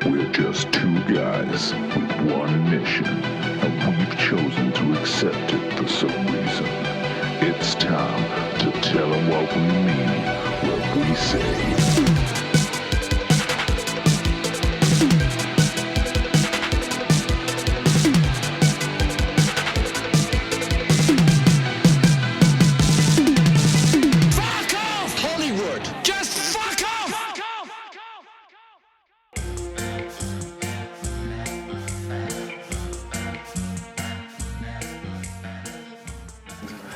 We're just two guys with one mission, and we've chosen to accept it for some reason. It's time to tell them what we mean, what we say.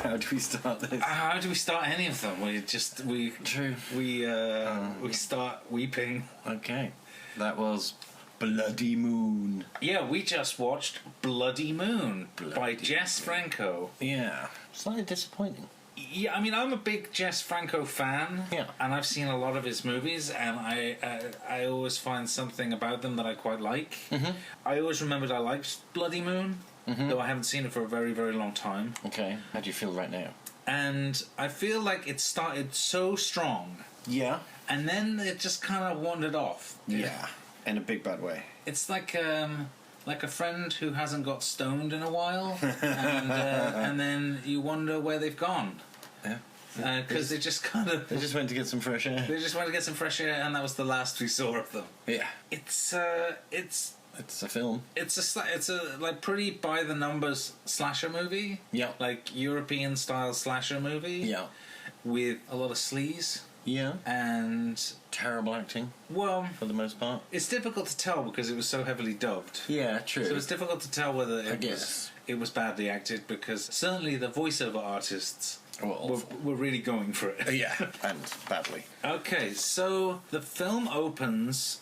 How do we start this? How do we start any of them? We start weeping. Okay, that was Bloody Moon. Yeah, we just watched Bloody Moon by Jess Franco. Yeah, slightly disappointing. Yeah, I mean, I'm a big Jess Franco fan. Yeah, and I've seen a lot of his movies, and I always find something about them that I quite like. Mm-hmm. I always remembered I liked Bloody Moon. Mm-hmm. Though I haven't seen it for a very, very long time. Okay, how do you feel right now? And I feel like it started so strong. Yeah. And then it just kind of wandered off. Yeah, in a big bad way. It's like a friend who hasn't got stoned in a while, and then you wonder where they've gone. Yeah. Because they just kind of... They just went to get some fresh air. They just went to get some fresh air, and that was the last we saw of them. Yeah. It's a film. It's a like pretty by the numbers slasher movie. Yeah. Like European style slasher movie. Yeah. With a lot of sleaze. Yeah. And terrible acting. Well, for the most part. It's difficult to tell because it was so heavily dubbed. Yeah, true. So it's difficult to tell whether it was badly acted, because certainly the voiceover artists were really going for it. Yeah, and badly. Okay, so the film opens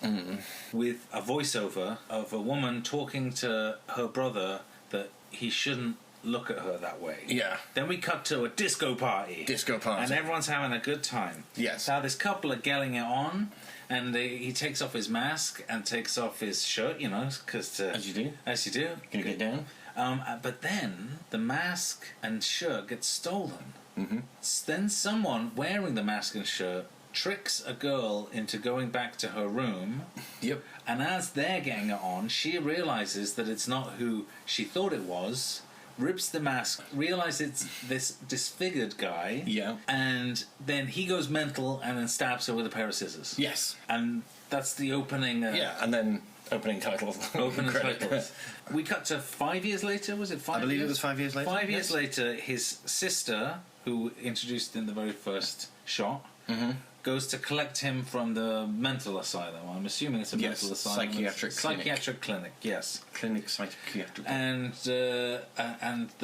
with a voiceover of a woman talking to her brother that he shouldn't look at her that way. Yeah. Then we cut to a disco party. And everyone's having a good time. Yes. Now this couple are getting it on, and he takes off his mask and takes off his shirt, you know, because... As you do. As you do. Can you get down? But then the mask and shirt gets stolen. Mm-hmm. Then someone wearing the mask and shirt tricks a girl into going back to her room. Yep. And as they're getting it on, she realizes that it's not who she thought it was, rips the mask, realizes it's this disfigured guy. Yeah. And then he goes mental and then stabs her with a pair of scissors. Yes. And that's the opening... yeah, and then... Opening titles. Opening titles. We cut to 5 years later, was it 5 years? I believe it was 5 years later. 5 years later, his sister, who introduced in the very first shot, goes to collect him from the mental asylum. I'm assuming it's a mental asylum. Psychiatric clinic, yes. Clinic psychiatric. And the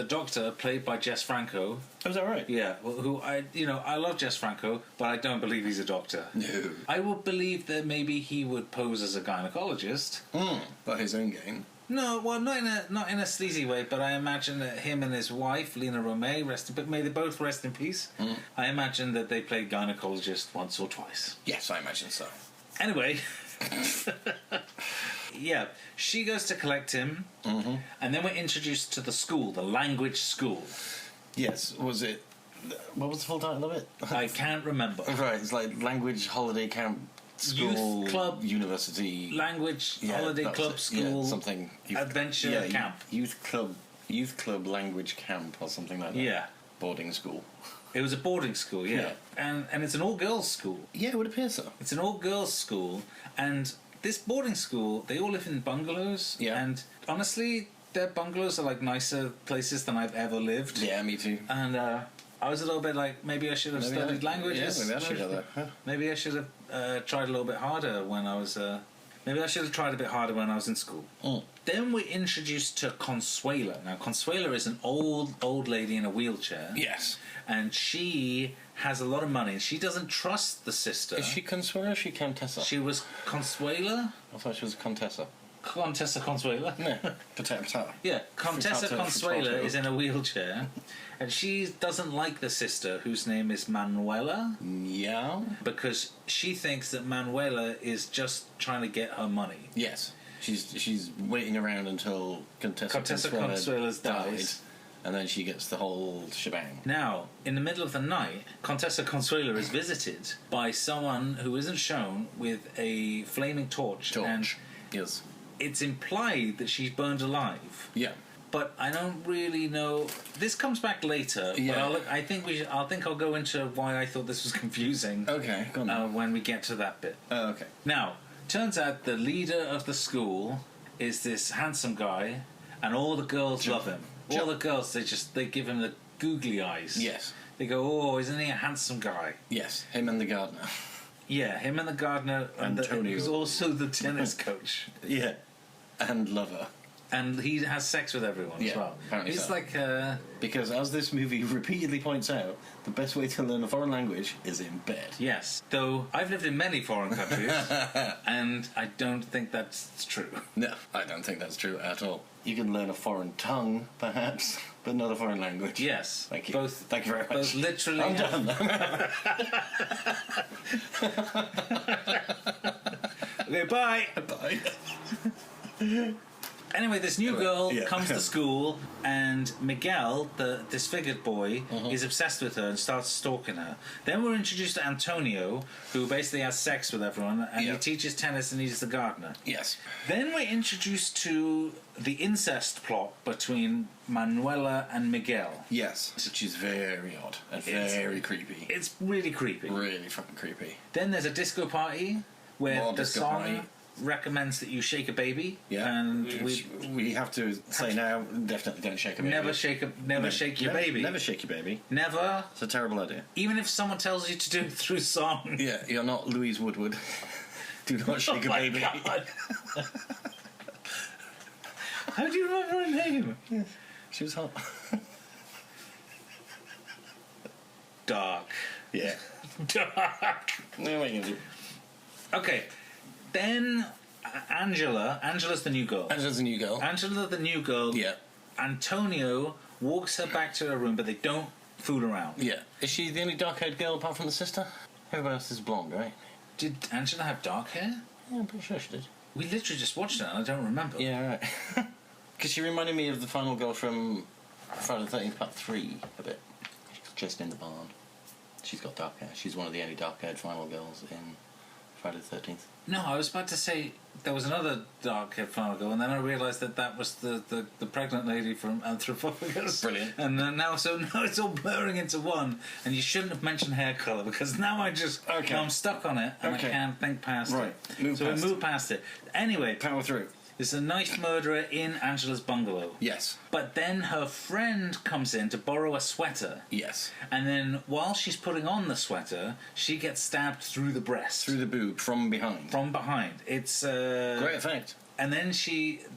doctor, played by Jess Franco. Oh, is that right? Yeah, who I love Jess Franco, but I don't believe he's a doctor. No. I would believe that maybe he would pose as a gynecologist. By his own game. No, well, not in a sleazy way, but I imagine that him and his wife, Lena Romay, may they both rest in peace. I imagine that they played gynecologist once or twice. Yes, I imagine so. Anyway, yeah, she goes to collect him, and then we're introduced to the school, the language school. Yes, was it... What was the full title of it? I can't remember. Right, it's like language holiday camp... School, youth club, university, language, holiday club, school, something, adventure camp, youth club, language camp, or something like that. Yeah, boarding school. It was a boarding school, yeah. And it's an all-girls school. Yeah, it would appear so. It's an all-girls school, and this boarding school, they all live in bungalows. Yeah, and honestly, their bungalows are like nicer places than I've ever lived. Yeah, me too. And I was a little bit like, maybe I should have studied languages. Yeah, maybe I should have that. Huh? Maybe I should have tried a little bit harder when I was... maybe I should have tried a bit harder when I was in school. Then we're introduced to Consuela. Now, Consuela is an old lady in a wheelchair. Yes. And she has a lot of money. She doesn't trust the sister. Is she Consuela or is she Countessa? She was Consuela? I thought she was Contessa. Contessa Consuela? No. Potato. Yeah, Contessa Consuela is in a wheelchair, and she doesn't like the sister, whose name is Manuela. Yeah. Because she thinks that Manuela is just trying to get her money. Yes. She's waiting around until Contessa Consuela's died. And then she gets the whole shebang. Now, in the middle of the night, Contessa Consuela is visited by someone who isn't shown with a flaming torch. And Yes. It's implied that she's burned alive. Yeah. But I don't really know. This comes back later. Yeah. But I think I'll go into why I thought this was confusing. Okay, go on. When we get to that bit. Oh, okay. Now, turns out the leader of the school is this handsome guy, and all the girls love him. All the girls, they give him the googly eyes. Yes. They go, oh, isn't he a handsome guy? Yes, him and the gardener. Yeah, him and the gardener, and who's also the tennis coach. Yeah, and lover. And he has sex with everyone as well. Apparently He's so. like... Because as this movie repeatedly points out, the best way to learn a foreign language is in bed. Yes. Though I've lived in many foreign countries, and I don't think that's true. No, I don't think that's true at all. You can learn a foreign tongue, perhaps, but not a foreign language. Yes. Thank you. Thank you very much. Both literally... I'm done. Okay, bye. Bye. Anyway, this new girl comes to school, and Miguel, the disfigured boy, is obsessed with her and starts stalking her. Then we're introduced to Antonio, who basically has sex with everyone, and he teaches tennis and he's the gardener. Yes. Then we're introduced to the incest plot between Manuela and Miguel. Yes. Which is very odd and very creepy. It's really creepy. Really fucking creepy. Then there's a disco party where More the disco song party. Recommends that you shake a baby. Yeah. And we have to say now, definitely don't shake a baby. Never shake your baby. Never shake your baby. Never. It's a terrible idea. Even if someone tells you to do it through song. Yeah, you're not Louise Woodward. Do not shake a baby. God. How do you remember her name? Yeah, she was hot. Dark. Yeah. Dark. No, what are you gonna do? Okay. Then Angela's the new girl. Angela's the new girl. Angela, the new girl. Yeah. Antonio walks her back to her room, but they don't fool around. Yeah. Is she the only dark-haired girl apart from the sister? Everybody else is blonde, right? Did Angela have dark hair? Yeah, I'm pretty sure she did. We literally just watched it and I don't remember. Yeah, right. Because she reminded me of the final girl from Friday the 13th Part 3 a bit. She's just in the barn. She's got dark hair. She's one of the only dark-haired final girls in Friday the 13th. No, I was about to say there was another dark-haired final girl, and then I realised that was the pregnant lady from Anthropophagus. Brilliant. And now it's all blurring into one, and you shouldn't have mentioned hair colour, because now I'm stuck on it, and I can't think past it. We move past it. Anyway, power through. There's a nice murderer in Angela's bungalow. Yes. But then her friend comes in to borrow a sweater. Yes. And then while she's putting on the sweater, she gets stabbed through the breast. Through the boob, from behind. From behind. It's great effect. And then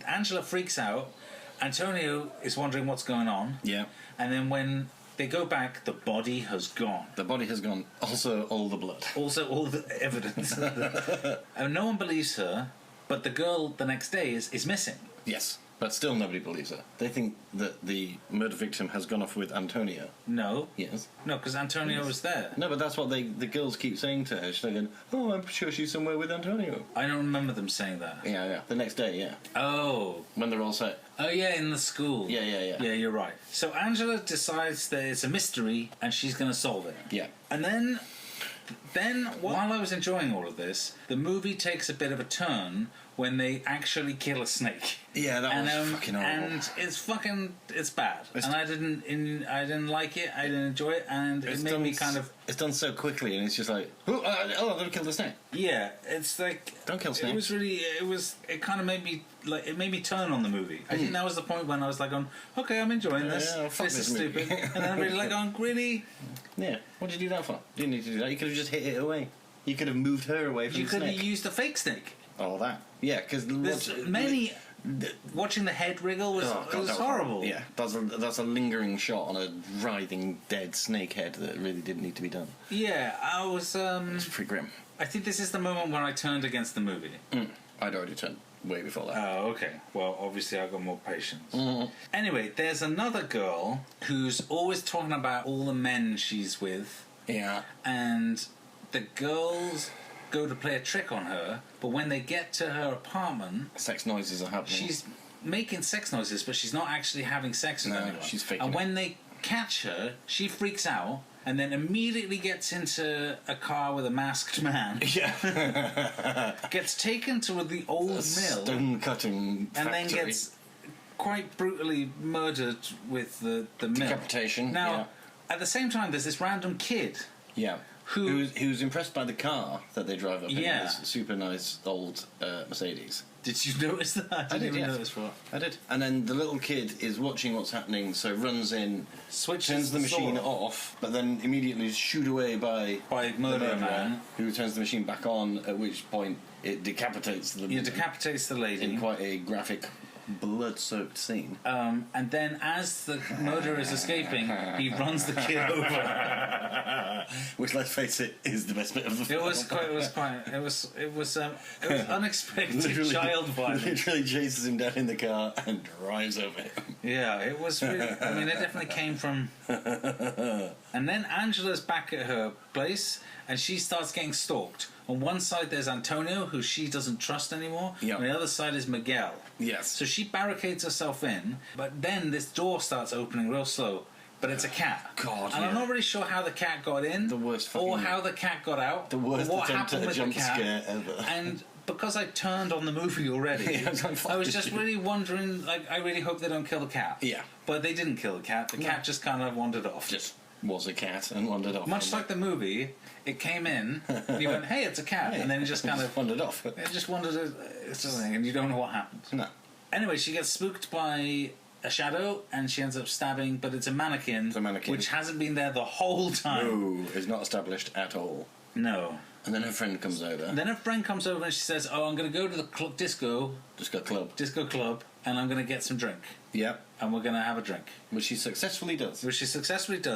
Angela freaks out. Antonio is wondering what's going on. Yeah. And then when they go back, the body has gone. The body has gone. Also all the blood. Also all the evidence. And no one believes her. But the girl the next day is missing. Yes, but still nobody believes her. They think that the murder victim has gone off with Antonio. No. Yes. No, because Antonio was there. No, but that's what the girls keep saying to her. She's going, oh, I'm sure she's somewhere with Antonio. I don't remember them saying that. Yeah. The next day, yeah. Oh. When they're all set. Oh, yeah, in the school. Yeah. Yeah, you're right. So Angela decides that it's a mystery and she's going to solve it. Yeah. And then while I was enjoying all of this, the movie takes a bit of a turn when they actually kill a snake. Yeah, that was fucking horrible. And it's bad. I didn't like it. I didn't enjoy it, and it made me kind of. It's done so quickly, and it's just like, oh, I'm gonna kill the snake. Yeah, it's like don't kill snakes. It was really. It kind of made me like. It made me turn on the movie. I think that was the point when I was like, okay, I'm enjoying this. Yeah, this is stupid, and then I'm really like, really. Yeah, what did you do that for? You didn't need to do that. You could have just hit it away. You could have moved her away from the snake. You could have used a fake snake. Oh, that. Yeah, because watching the head wriggle was horrible. Yeah, that's a lingering shot on a writhing dead snake head that really didn't need to be done. Yeah, I was. It's pretty grim. I think this is the moment when I turned against the movie. I'd already turned way before that. Oh, okay. Well, obviously I got more patience. Anyway, there's another girl who's always talking about all the men she's with. Yeah. And the girls go to play a trick on her, but when they get to her apartment, sex noises are happening. She's making sex noises, but she's not actually having sex with anyone. She's faking And it. when they catch her, she freaks out and then immediately gets into a car with a masked man. Yeah. Gets taken to the old mill. Stone cutting factory. And then gets quite brutally murdered with the mill. Decapitation. Now, at the same time, there's this random kid. Yeah. Who's impressed by the car that they drive up in. Yeah. This super nice old Mercedes. Did you notice that? I didn't even notice what. I did. And then the little kid is watching what's happening, so runs in, turns the machine off, but then immediately is shooed away by murderer man, who turns the machine back on, at which point it decapitates the lady in quite a graphic, blood-soaked scene. And then as the murderer is escaping, he runs the kid over. Which, let's face it, is the best bit of the film. It was unexpected child violence. Literally chases him down in the car and drives over him. Yeah, it was really, I mean, it definitely came from... And then Angela's back at her place, and she starts getting stalked. On one side there's Antonio, who she doesn't trust anymore. Yep. On the other side is Miguel. Yes. So she barricades herself in, but then this door starts opening real slow. But it's a cat. God, and I'm not really sure how the cat got in. The worst or how the cat got out. The worst or what attempt happened at a with jump the cat. scare ever. And because I turned on the movie already, I was just really wondering, like, I really hope they don't kill the cat. Yeah. But they didn't kill the cat. The cat just kind of wandered off. Just was a cat and wandered off. Much like the movie, it came in, and you went, hey, it's a cat, and then it just kind of... wandered off. It just wandered, and you don't know what happened. No. Anyway, she gets spooked by a shadow, and she ends up stabbing, but it's a mannequin. It's a mannequin. Which hasn't been there the whole time. No, it's not established at all. No. And then her friend comes over. And then her friend comes over and she says, oh, I'm going to go to the disco club, and I'm going to get some drink. Yep. And we're going to have a drink. Which she successfully does.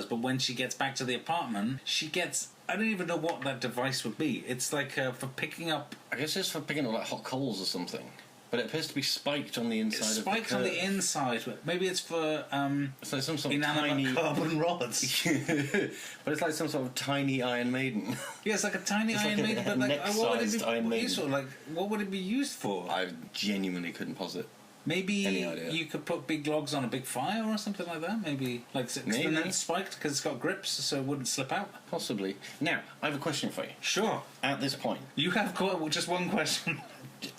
But when she gets back to the apartment, she gets... I don't even know what that device would be. It's like for picking up... I guess it's for picking up like hot coals or something. But it appears to be spiked on the inside of the spiked on the inside. Maybe it's for it's like some sort of inanimate tiny carbon rods. But it's like some sort of tiny Iron Maiden. Yeah, it's like a tiny Iron Maiden, but like what would it be used for? Like, what would it be used for? I genuinely couldn't posit. Maybe you could put big logs on a big fire or something like that. Maybe and then it's spiked because it's got grips, so it wouldn't slip out. Possibly. Now, I have a question for you. Sure. At this point, you have got just one question.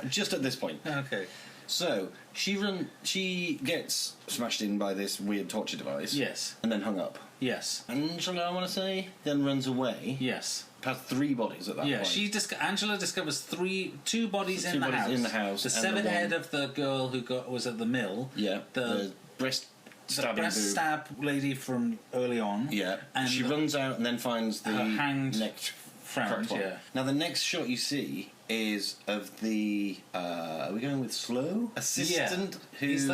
Just at this point. Okay. So she gets smashed in by this weird torture device. Yes. And then hung up. Yes. Angela, I want to say, then runs away. Yes. Has 3 bodies at that point. Yeah, Angela discovers 2 bodies in the house. The severed head of the girl who was at the mill. Yeah. The breast stab lady from early on. Yeah. And she runs out and then finds the hanged neck friend. Yeah. Now the next shot you see is of the are we going with slow assistant? Yeah. He's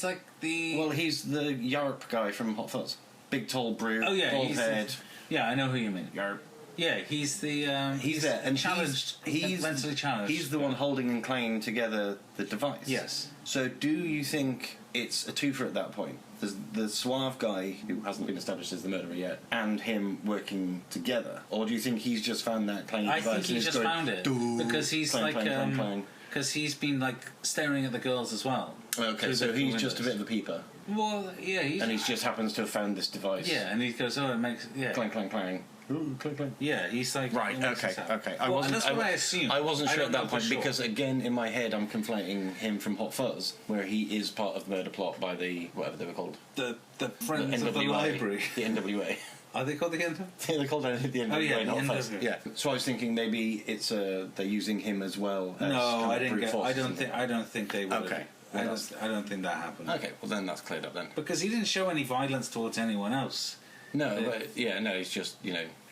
like the well, he's the Yarp guy from Hot Fuzz. Big tall brute, bald head. Yeah, I know who you mean. Yarp. Yeah, he's the he's there and challenged. He's mentally challenged. He's the one holding and clanging together the device. Yes. So do you think it's a twofer at that point? There's the suave guy who hasn't been established as the murderer yet, and him working together, or do you think he's just found that clanging device? I think he just found it because he's clang. Because he's been like staring at the girls as well. Okay, so he's just a bit of a peeper. Well, yeah, and he just happens to have found this device. Yeah, and he goes, oh, it makes clang, clang, clang. Ooh, clang, clang. Yeah, he's like right. Okay. That's what I assumed. I wasn't sure at that point because again in my head I'm conflating him from Hot Fuzz, where he is part of the murder plot by the whatever they were called. The Friends of the Library. The NWA. Are they called the NWA? Yeah, they're called the NWA. Oh yeah, not Fuzz. Yeah. So I was thinking maybe it's they're using him as well. As no, I didn't get. I don't think they would. Okay. I don't think that happened. Okay, well then that's cleared up then. Because he didn't show any violence towards anyone else. No, but he's just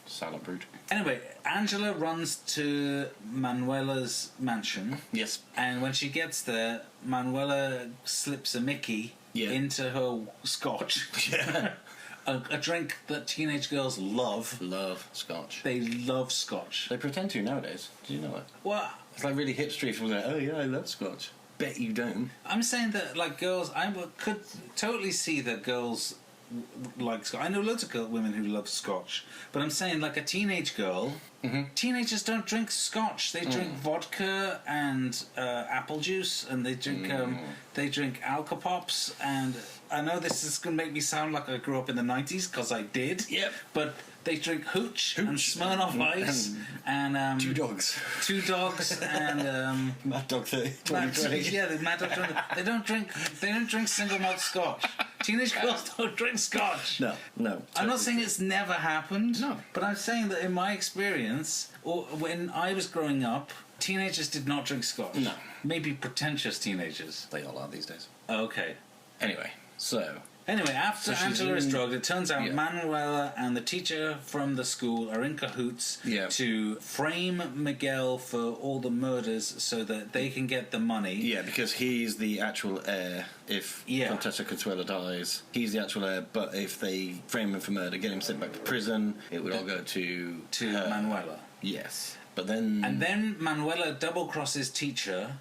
silent brute. Anyway, Angela runs to Manuela's mansion. Yes. And when she gets there, Manuela slips a Mickey into her scotch. Yeah. A drink that teenage girls love. Love scotch. They love scotch. They pretend to nowadays. Do you know that? Well, it's like really hipstery from like, oh yeah, I love scotch. Bet you don't. I'm saying that like girls, I could totally see that girls like Scotch. I know loads of women who love Scotch, but I'm saying like a teenage girl. Teenagers don't drink Scotch. They drink vodka and apple juice, and they drink Alka-Pops. And I know this is going to make me sound like I grew up in the 90s, because I did. Yep. But they drink Hooch and Smirnoff Ice and Two dogs. And Mad Dog 2020. Yeah, the Mad Dog 20. They don't drink single malt Scotch. Teenage girls don't drink Scotch. No. I'm not saying it's never happened. No. But I'm saying that in my experience, or when I was growing up, teenagers did not drink Scotch. No. Maybe pretentious teenagers. They all are these days. Okay. Anyway, after Angela is drugged, it turns out Yeah. Manuela and the teacher from the school are in cahoots to frame Miguel for all the murders so that they can get the money. Yeah, because he's the actual heir. If Princess Consuela dies, he's the actual heir, but if they frame him for murder, get him sent back to prison, it would all go to Manuela. Yes. But then... And then Manuela double-crosses teacher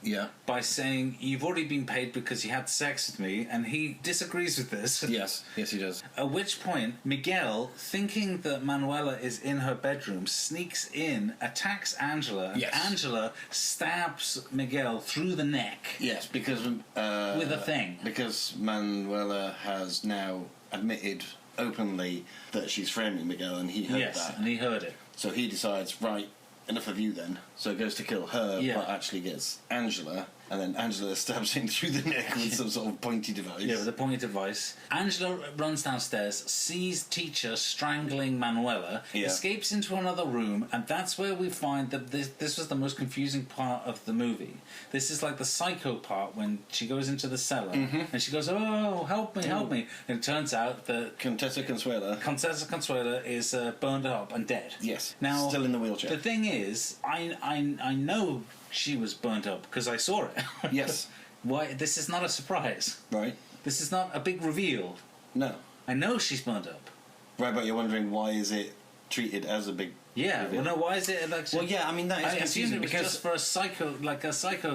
by saying, you've already been paid because you had sex with me, and he disagrees with this. Yes, he does. At which point, Miguel, thinking that Manuela is in her bedroom, sneaks in, attacks Angela, and Angela stabs Miguel through the neck. Yes, because... with a thing. Because Manuela has now admitted openly that she's framing Miguel, and he heard that. Yes, and he heard it. So he decides, right, enough of you then. So goes to kill her, but actually gets Angela, and then Angela stabs him through the neck with some sort of pointy device. Yeah, with a pointy device. Angela runs downstairs, sees teacher strangling Manuela, escapes into another room, and that's where we find that this was the most confusing part of the movie. This is like the psycho part when she goes into the cellar, and she goes, oh, help me. And it turns out that Contessa Consuela is burned up and dead. Yes, now still in the wheelchair. The thing is, I know she was burnt up because I saw it. Yes. Why? This is not a surprise. Right. This is not a big reveal. No. I know she's burnt up. Right, but you're wondering why is it treated as a big reveal? Well, no, why is it like... Well, yeah, I mean, that is I assumed it was because just for a psycho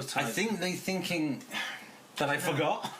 type. I think they're thinking... That I forgot?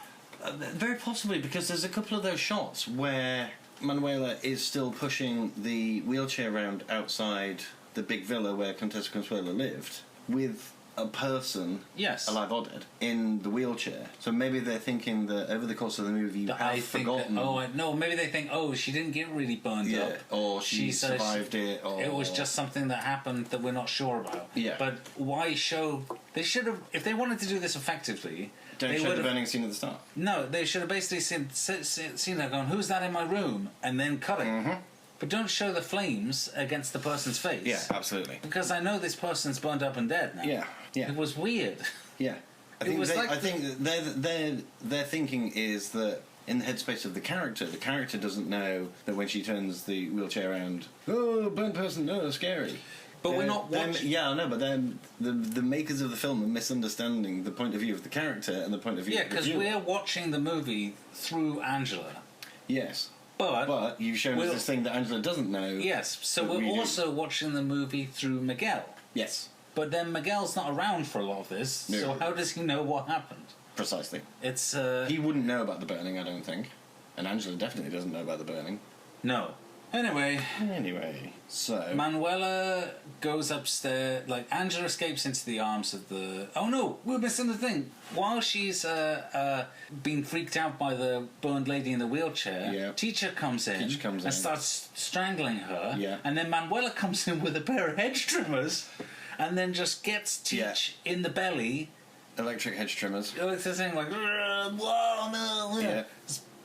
Very possibly, because there's a couple of those shots where Manuela is still pushing the wheelchair around outside the big villa where Contessa Consuela lived with a person, alive or dead, in the wheelchair. So maybe they're thinking that over the course of the movie you have forgotten... no, maybe they think, she didn't get really burned up. Or she survived it, or... It was just something that happened that we're not sure about. Yeah. But why show... They should have... If they wanted to do this effectively... Don't show the burning scene at the start. No, they should have basically seen her going, who's that in my room? And then cut it. But don't show the flames against the person's face. Yeah, absolutely. Because I know this person's burned up and dead now. Yeah. It was weird. Yeah. I think their thinking is that in the headspace of the character doesn't know that when she turns the wheelchair around, burnt person, scary. But we're not watching... Yeah, I know, but then the makers of the film are misunderstanding the point of view of the character and the point of view of the viewer. because we're watching the movie through Angela. Yes. But you've shown us this thing that Angela doesn't know. Yes, so we're also watching the movie through Miguel. Yes. But then Miguel's not around for a lot of this, so how does he know what happened? Precisely. It's He wouldn't know about the burning, I don't think. And Angela definitely doesn't know about the burning. No. Anyway, so... Manuela goes upstairs, Angela escapes into the arms of the... Oh no, we're missing the thing. While she's been freaked out by the burned lady in the wheelchair, teacher comes in and starts strangling her, and then Manuela comes in with a pair of hedge trimmers and then just gets Teach in the belly. Electric hedge trimmers. It's the thing there's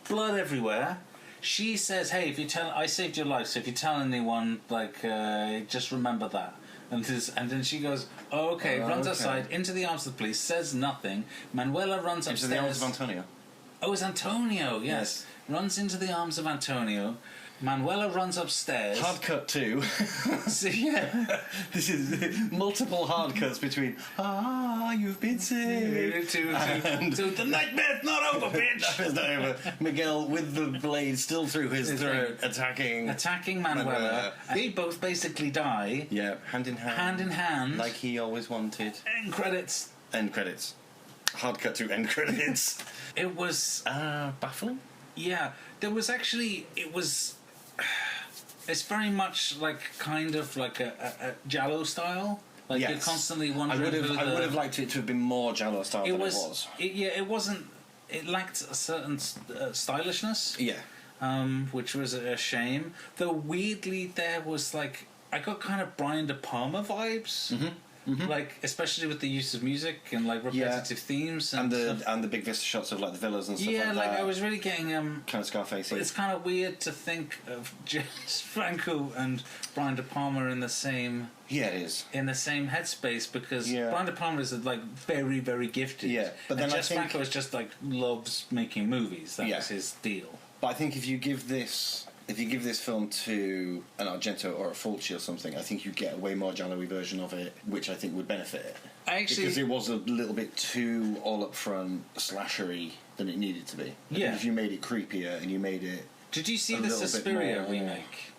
blood everywhere. She says, hey, I saved your life, so if you tell anyone, just remember that. And then she goes, runs outside, into the arms of the police, says nothing. Manuela runs upstairs. Into the arms of Antonio. Oh, it's Antonio, yes. Runs into the arms of Antonio. Manuela runs upstairs. Hard cut too. So, this is multiple hard cuts between you've been saved to the nightmare's not over, bitch. Nightmare's not over. Miguel with the blade still through his throat, attacking Manuela. They both basically die. Yeah, hand in hand, like he always wanted. End credits. Hard cut to end credits. It was baffling. Yeah, There was actually... It's very much like kind of like a Giallo style. Like you're constantly wondering. I would have liked it to have been more Giallo style than it was. It wasn't. It lacked a certain stylishness. Yeah. Which was a shame. Though weirdly, there was like I got kind of Brian De Palma vibes. Mm-hmm. Mm-hmm. Like especially with the use of music and like repetitive themes and the big vista shots of like the villas and stuff like that. Yeah, like I was really getting kind of Scarface. But it's kind of weird to think of James Franco and Brian De Palma in the same. Yeah, it is in the same headspace because Brian De Palma is like very very gifted. Yeah, but then James Franco is just like loves making movies. That was his deal. But I think if you give this film to an Argento or a Fulci or something, I think you get a way more Giallo-y version of it, which I think would benefit it. Because it was a little bit too all up front slashery than it needed to be. If you made it creepier and you made it. Did you see the Suspiria remake?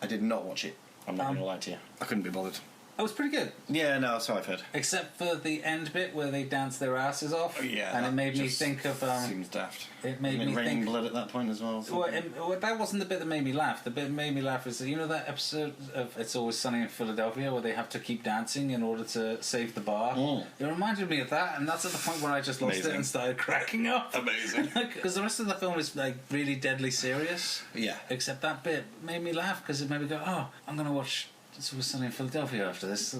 I did not watch it. I'm not going to lie to you. I couldn't be bothered. It was pretty good. Yeah, no, that's how I've heard. Except for the end bit where they dance their asses off. Oh, yeah. And it made me think of... seems daft. It made me raining think... blood at that point as well. Well, that wasn't the bit that made me laugh. The bit that made me laugh is, you know that episode of It's Always Sunny in Philadelphia where they have to keep dancing in order to save the bar? Mm. It reminded me of that, and that's at the point where I just lost it and started cracking up. Amazing. Because the rest of the film is like really deadly serious. Yeah. Except that bit made me laugh because it made me go, oh, I'm going to watch... It's Always Sunny in Philadelphia after this.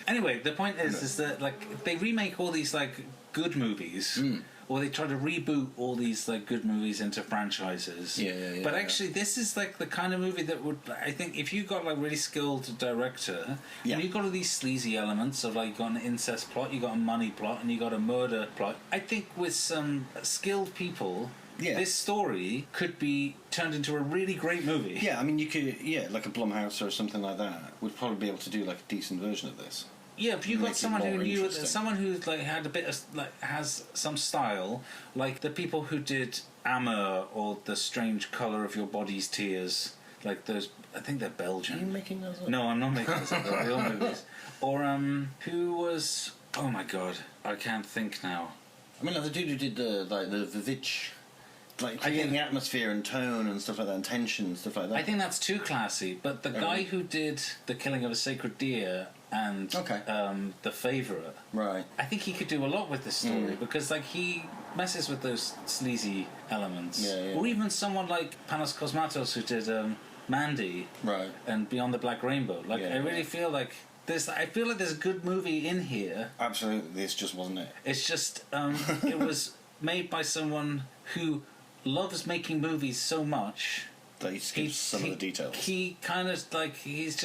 Anyway, the point is that like they remake all these like good movies, or they try to reboot all these like good movies into franchises. But actually, this is like the kind of movie that would, I think, if you got like really skilled director, and you got all these sleazy elements of like you got an incest plot, you got a money plot, and you got a murder plot. I think with some skilled people. Yeah. This story could be turned into a really great movie. Yeah, I mean, you could, like a Blumhouse or something like that would probably be able to do like a decent version of this. Yeah, if you got someone who knew, someone who like had a bit of like has some style, like the people who did Amer or The Strange Color of Your Body's Tears, like those. I think they're Belgian. Are you making those up? No, I'm not making those up. They're real movies. Or who was? Oh my god, I can't think now. I mean, like the dude who did the V.I.C. Like creating atmosphere and tone and stuff like that, and tension and stuff like that. I think that's too classy. But the guy who did The Killing of a Sacred Deer and The Favourite, right? I think he could do a lot with this story because, like, he messes with those sleazy elements. Or even someone like Panos Cosmatos who did Mandy, right? And Beyond the Black Rainbow. Like, I really feel like. I feel like there's a good movie in here. Absolutely, this just wasn't it. It's just it was made by someone who loves making movies so much that he skips some of the details. He kind of like he's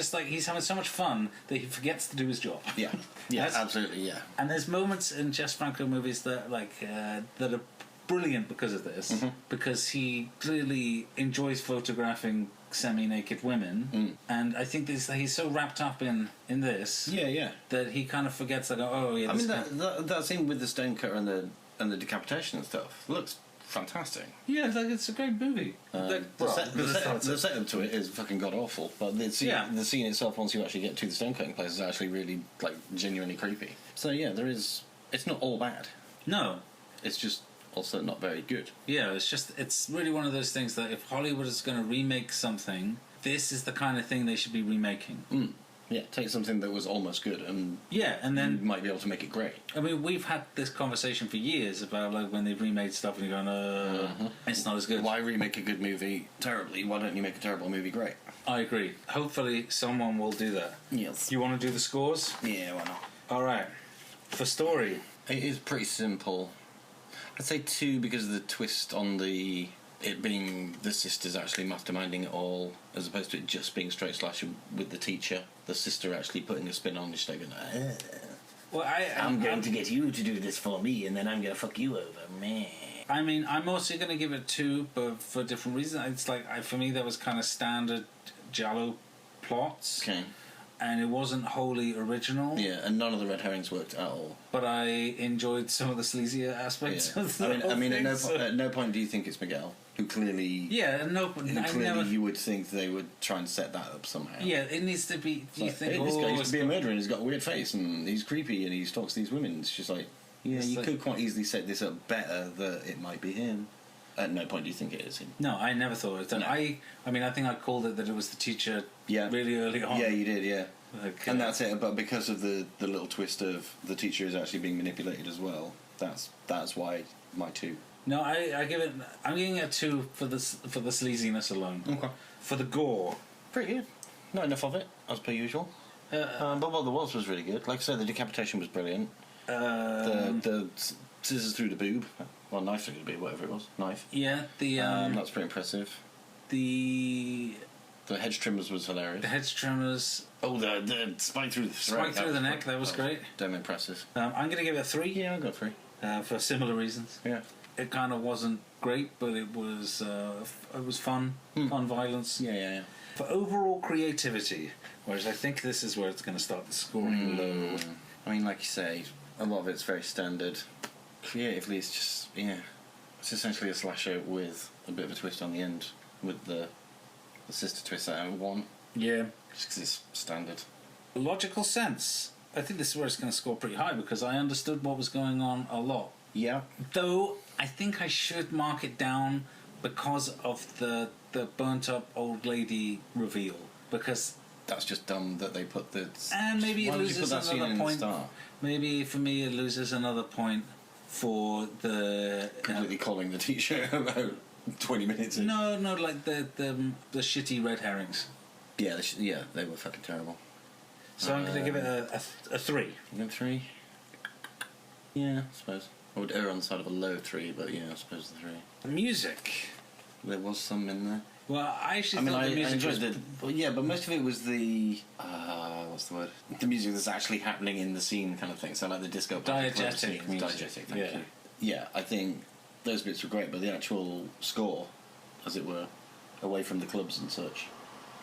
having so much fun that he forgets to do his job. Yeah, absolutely, yeah. And there's moments in Jess Franco movies that that are brilliant because of this, because he clearly enjoys photographing semi-naked women, and I think he's so wrapped up in this, that he kind of forgets that. Oh, yeah. I mean that scene with the stone cutter and the decapitation and stuff looks fantastic. Yeah, it's a great movie. The setup to it is fucking god awful, but the scene itself, once you actually get to the stone cutting place, is actually really like genuinely creepy. So yeah, it's not all bad. No, it's just also not very good. Yeah, it's really one of those things that if Hollywood is going to remake something, this is the kind of thing they should be remaking. Yeah, take something that was almost good and then you might be able to make it great. I mean, we've had this conversation for years about like when they've remade stuff and you're going, it's not as good. Why remake a good movie terribly? Why don't you make a terrible movie great? I agree. Hopefully someone will do that. Yes. You want to do the scores? Yeah, why not? Alright. For story. It is pretty simple. I'd say 2 because of the twist on it being the sisters actually masterminding it all, as opposed to it just being straight slasher with the teacher. The sister actually putting a spin on it, going, well, I'm going to get you to do this for me, and then I'm going to fuck you over, meh. I mean, I'm also going to give it 2, but for different reasons. It's like, for me, that was kind of standard Giallo plots. Okay. And it wasn't wholly original. Yeah, and none of the red herrings worked at all. But I enjoyed some of the sleazier aspects of the I mean, at no point do you think it's Miguel, who clearly... Yeah, at no point. You would think they would try and set that up somehow. Yeah, it needs to be... This guy used to be a murderer and he's got a weird face and he's creepy and he stalks these women. It's just like... Yeah, you could quite easily set this up better that it might be him. At no point do you think it is him. No, I never thought it. No. I mean, I think I called it that it was the teacher really early on. Yeah, you did, yeah. Like, and that's it, but because of the little twist of the teacher is actually being manipulated as well, that's why my 2. No, I'm giving it a 2 for the sleaziness alone. Okay. For the gore. Pretty good. Not enough of it, as per usual. But what there was really good. Like I said, the decapitation was brilliant. The scissors through the boob. Well, knife through the boob, whatever it was. Knife. Yeah, that's pretty impressive. The hedge trimmers was hilarious. The hedge trimmers. Oh, the spike through the throat. Spike through the neck, that was great. Damn impressive. I'm going to give it a 3. Yeah, I'll go 3. For similar reasons. Yeah. It kind of wasn't great, but it was fun. Fun violence. Yeah. For overall creativity, whereas I think this is where it's going to start scoring low. I mean, like you say, a lot of it's very standard. Creatively, it's just, it's essentially a slasher with a bit of a twist on the end, with the sister twist at 1. Yeah. Just because it's standard. Logical sense. I think this is where it's going to score pretty high, because I understood what was going on a lot. Yeah. Though, I think I should mark it down because of the burnt up old lady reveal, because that's just dumb that they put the... And maybe it loses another point. Maybe for me it loses another point for the... Completely calling the teacher about 20 minutes in. No, like the shitty red herrings. Yeah, they were fucking terrible. So I'm going to give it a 3. You give it 3? Yeah, I suppose. I would err on the side of a low 3, but yeah, I suppose the 3. The music. There was some in there. Well, I actually thought the music was... Well, yeah, but most of it was the... what's the word? The music that's actually happening in the scene kind of thing. So like the disco... Diegetic music. Diegetic, thank you. Yeah, I think those bits were great, but the actual score, as it were, away from the clubs and such,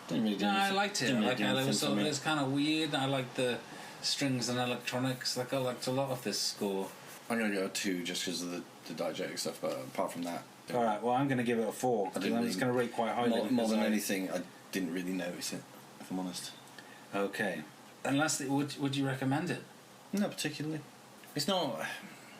didn't really do anything. I liked it. It was kind of weird. I liked the strings and electronics. Like, I liked a lot of this score. I'm going to go 2 just because of the diegetic stuff, but apart from that... Alright, well, I'm going to give it a 4. I'm just going to rate quite highly. More than anything, I didn't really notice it, if I'm honest. Okay. And lastly, would you recommend it? No, particularly. It's not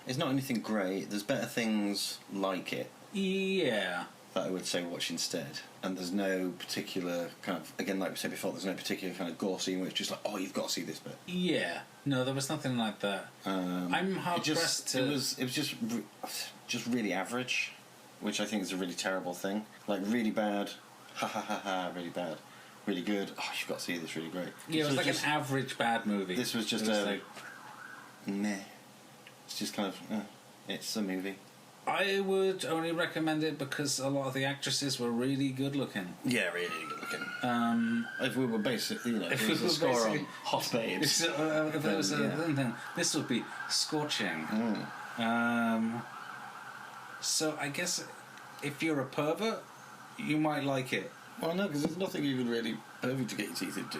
anything great. There's better things like it. Yeah. That I would say watch instead. And there's no particular kind of... Again, like we said before, there's no particular kind of gore scene where it's just like, oh, you've got to see this bit. Yeah. No, there was nothing like that. I'm hard-pressed to... It was just really average, which I think is a really terrible thing. Like, really bad, really bad. Really good, oh, you've got to see this, really great. Yeah, it was like an average bad movie. This was just meh. It's just kind of, it's a movie. I would only recommend it because a lot of the actresses were really good looking. Yeah, really good looking. If we were basically, if we were score on hot babes. If it was then this would be scorching. So I guess if you're a pervert, you might like it. Well, no, because there's nothing even really pervy to get your teeth into.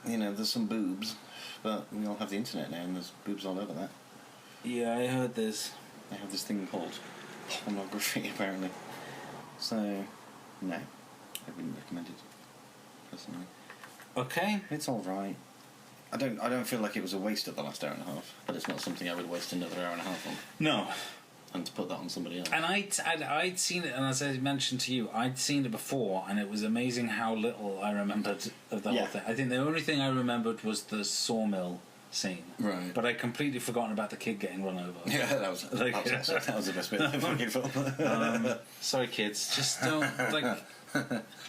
There's some boobs, but we all have the internet now, and there's boobs all over that. Yeah, I heard this. They have this thing called pornography, apparently. So, no, I wouldn't recommend it personally. Okay, it's all right. I don't feel like it was a waste of the last hour and a half, but it's not something I would waste another hour and a half on. No. And to put that on somebody else. And I'd seen it, and as I mentioned to you, I'd seen it before, and it was amazing how little I remembered of the whole thing. I think the only thing I remembered was the sawmill scene. Right. But I'd completely forgotten about the kid getting run over. Yeah, that was awesome. That was the best bit of the fucking film. Sorry, kids. Just don't,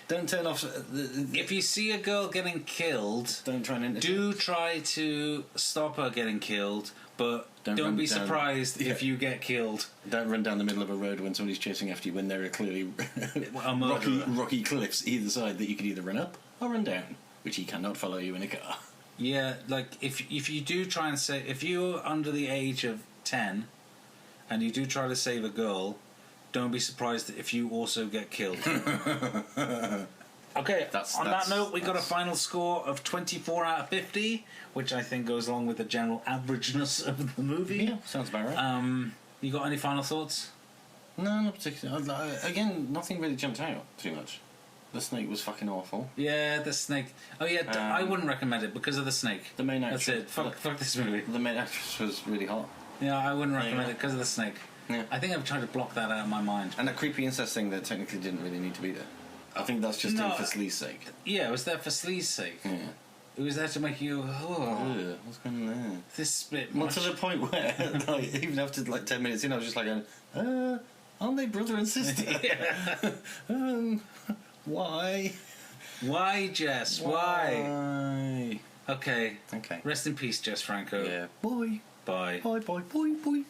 don't turn off... If you see a girl getting killed... Don't try and interfere. Do try to stop her getting killed, but don't be surprised if you get killed. Don't run down the middle of a road when somebody's chasing after you when there are clearly rocky cliffs either side that you could either run up or run down, which he cannot follow you in a car. Yeah, if you do try and say... If you're under the age of 10 and you do try to save a girl, don't be surprised if you also get killed. Okay, on that note, we got a final score of 24 out of 50, which I think goes along with the general averageness of the movie. Yeah, sounds about right. You got any final thoughts? No, not particularly. Again, nothing really jumped out too much. The snake was fucking awful. Yeah, the snake. Oh yeah, I wouldn't recommend it because of the snake. The main actress. That's it. Fuck this movie. The main actress was really hot. Yeah, I wouldn't recommend it because of the snake. Yeah. I think I've tried to block that out of my mind. And that creepy incest thing that technically didn't really need to be there. I think that's just in for Slee's sake. Yeah, it was there for Slee's sake. Yeah. It was there to make you, what's going on there? This bit Well, to the point where, like, even after like 10 minutes in, I was just like, aren't they brother and sister? Why? Why, Jess? Why? Okay. Okay. Rest in peace, Jess Franco. Yeah. Boy. Bye. Bye, bye, boy, boy.